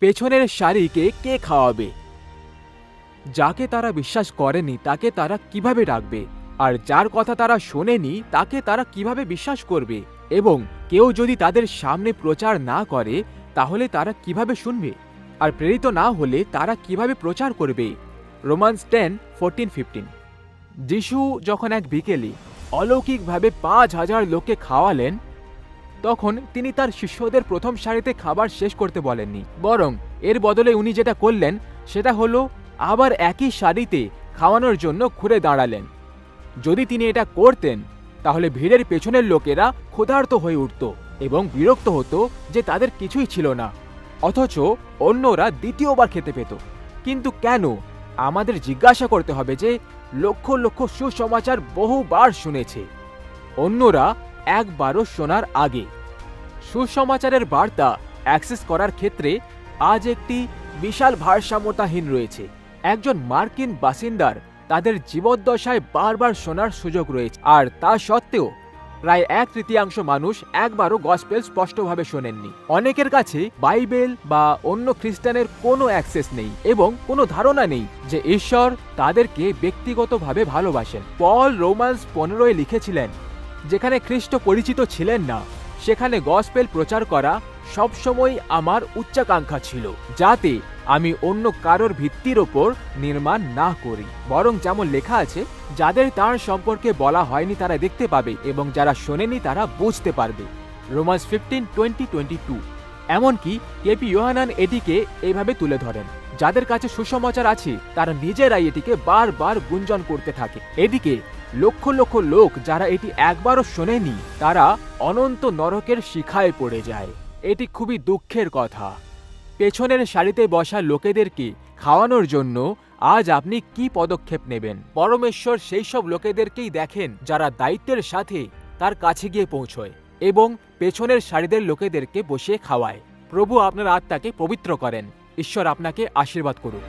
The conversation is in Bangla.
পেছনের সারিকে কে খাওয়াবে? যাকে তারা বিশ্বাস করেনি তাকে তারা কিভাবে ডাকবে? আর যার কথা তারা শোনেনি তাকে তারা কিভাবে বিশ্বাস করবে? এবং কেউ যদি তাদের সামনে প্রচার না করে তাহলে তারা কিভাবে শুনবে? আর প্রেরিত না হলে তারা কিভাবে প্রচার করবে? রোমান্স 10:14-15। যিশু যখন এক বিকেলে অলৌকিকভাবে 5,000 লোককে খাওয়ালেন, তখন তিনি তার শিষ্যদের প্রথম সারিতে খাবার শেষ করতে বলেননি, বরং এর বদলে উনি যেটা করলেন সেটা হলো আবার একই সারিতে খাওয়ানোর জন্য ঘুরে দাঁড়ালেন। যদি তিনি এটা করতেন তাহলে ভিড়ের পেছনের লোকেরা ক্ষুধার্ত হয়ে উঠত এবং বিরক্ত হতো যে তাদের কিছুই ছিল না, অথচ অন্যরা দ্বিতীয়বার খেতে পেত। কিন্তু কেন? আমাদের জিজ্ঞাসা করতে হবে যে লক্ষ লক্ষ সুসমাচার বহুবার শুনেছে, অন্যরা একবারও শোনার আগে। সুসমাচারের বার্তা অ্যাক্সেস করার ক্ষেত্রে আজ একটি বিশাল ভারসাম্যতাহীন রয়েছে। একজন মার্কিন বাসিন্দার তাদের জীবদ্দশায় বারবার শোনার সুযোগ রয়েছে, আর তা সত্ত্বেও প্রায় 1/3 মানুষ একবারও গসপেল স্পষ্টভাবে শোনেননি। অনেকের কাছে বাইবেল বা অন্য খ্রিস্টানের কোনো অ্যাক্সেস নেই এবং কোনো ধারণা নেই যে ঈশ্বর তাদেরকে ব্যক্তিগতভাবে ভালোবাসেন। পল রোমান্স 15 লিখেছিলেন, যেখানে খ্রিস্ট পরিচিত ছিলেন না সেখানে গসপেল প্রচার করা সবসময় আমার উচ্চাকাঙ্ক্ষা ছিল, যাতে আমি অন্য কারোর ভিত্তির ওপর নির্মাণ না করি, বরং যেমন লেখা আছে, যাদের তার সম্পর্কে বলা হয়নি তারা দেখতে পাবে এবং যারা শোনেনি তারা বুঝতে পারবে। রোমান্স 15:20-22। এমনকি কেপি ইয়োহানান এটিকে এইভাবে তুলে ধরেন, যাদের কাছে সুসমাচার আছে তারা নিজেরাই এটিকে বারবার গুঞ্জন করতে থাকে। এদিকে লক্ষ লক্ষ লোক যারা এটি একবারও শোনেনি তারা অনন্ত নরকের শিখায় পড়ে যায়। এটি খুবই দুঃখের কথা। পেছনের সারিতে বসা লোকেদেরকে খাওয়ানোর জন্য আজ আপনি কি পদক্ষেপ নেবেন? পরমেশ্বর সেই সব লোকেদেরকেই দেখেন যারা দায়িত্বের সাথে তার কাছে গিয়ে পৌঁছয় এবং পেছনের সারিদের লোকেদেরকে বসিয়ে খাওয়ায়। প্রভু আপনার আত্মাকে পবিত্র করেন। ঈশ্বর আপনাকে আশীর্বাদ করুন।